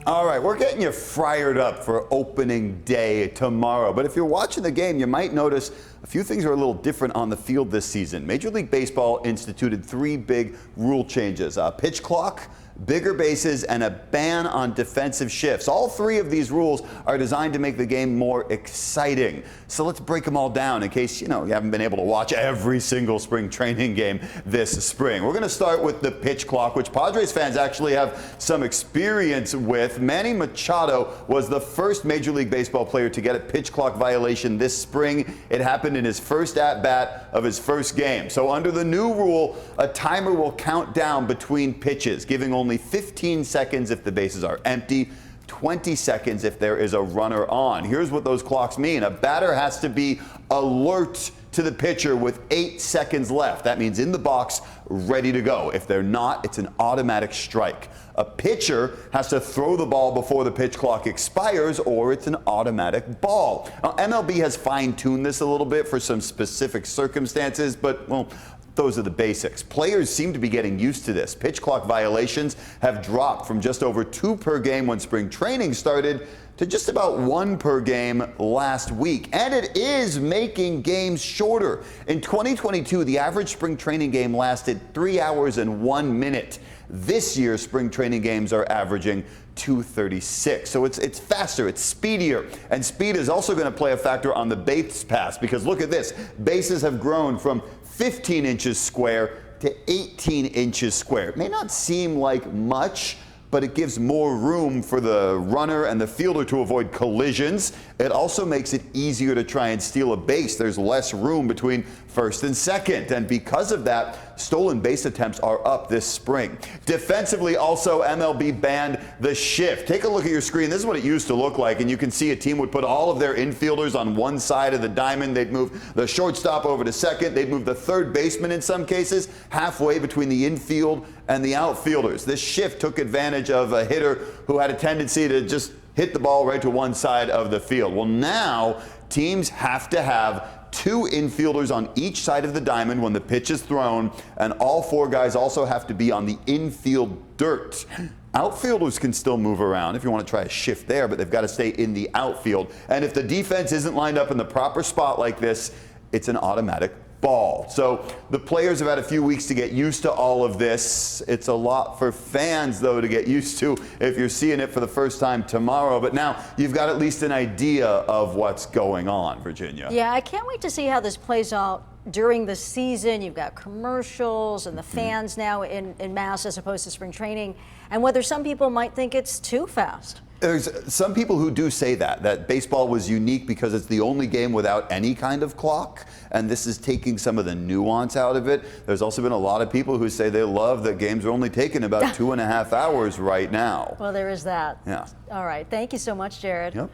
All right, we're getting you fired up for opening day tomorrow. But if you're watching the game, you might notice a few things are a little different on the field this season. Major League Baseball instituted 3 big rule changes: a pitch clock, bigger bases, and a ban on defensive shifts. All 3 of these rules are designed to make the game more exciting. So let's break them all down in case, you haven't been able to watch every single spring training game this spring. We're going to start with the pitch clock, which Padres fans actually have some experience with. Manny Machado was the first Major League Baseball player to get a pitch clock violation this spring. It happened in his first at-bat of his first game. So under the new rule, a timer will count down between pitches, giving only 15 seconds if the bases are empty, 20 seconds if there is a runner on. Here's what those clocks mean. A batter has to be alert to the pitcher with 8 seconds left. That means in the box, ready to go. If they're not, it's an automatic strike. A pitcher has to throw the ball before the pitch clock expires, or it's an automatic ball. Now, MLB has fine-tuned this a little bit for some specific circumstances, but, well, those are the basics. Players seem to be getting used to this. Pitch clock violations have dropped from just over 2 per game when spring training started to just about 1 per game last week. And it is making games shorter. In 2022, the average spring training game lasted 3 hours and 1 minute. This year, spring training games are averaging 2:36. So it's faster, it's speedier. And speed is also going to play a factor on the base pass, because look at this. Bases have grown from 15 inches square to 18 inches square. It may not seem like much, but it gives more room for the runner and the fielder to avoid collisions. It also makes it easier to try and steal a base. There's less room between first and second, and because of that, stolen base attempts are up this spring. Defensively, also, MLB banned the shift. Take a look at your screen. This is what it used to look like, and you can see a team would put all of their infielders on one side of the diamond. They'd move the shortstop over to second. They'd move the third baseman in some cases halfway between the infield and the outfielders. This shift took advantage of a hitter who had a tendency to just hit the ball right to one side of the field. Well, now teams have to have 2 infielders on each side of the diamond when the pitch is thrown, and all 4 guys also have to be on the infield dirt. Outfielders can still move around if you want to try a shift there, but they've got to stay in the outfield. And if the defense isn't lined up in the proper spot like this, it's an automatic ball. So the players have had a few weeks to get used to all of this. It's a lot for fans, though, to get used to if you're seeing it for the first time tomorrow. But now you've got at least an idea of what's going on, Virginia. Yeah, I can't wait to see how this plays out during the season. You've got commercials and the fans now in mass as opposed to spring training, and whether some people might think it's too fast. There's some people who do say that baseball was unique because it's the only game without any kind of clock, and this is taking some of the nuance out of it. There's also been a lot of people who say they love that games are only taking about 2.5 hours right now. Well, there is that. Yeah. All right. Thank you so much, Jared. Yep.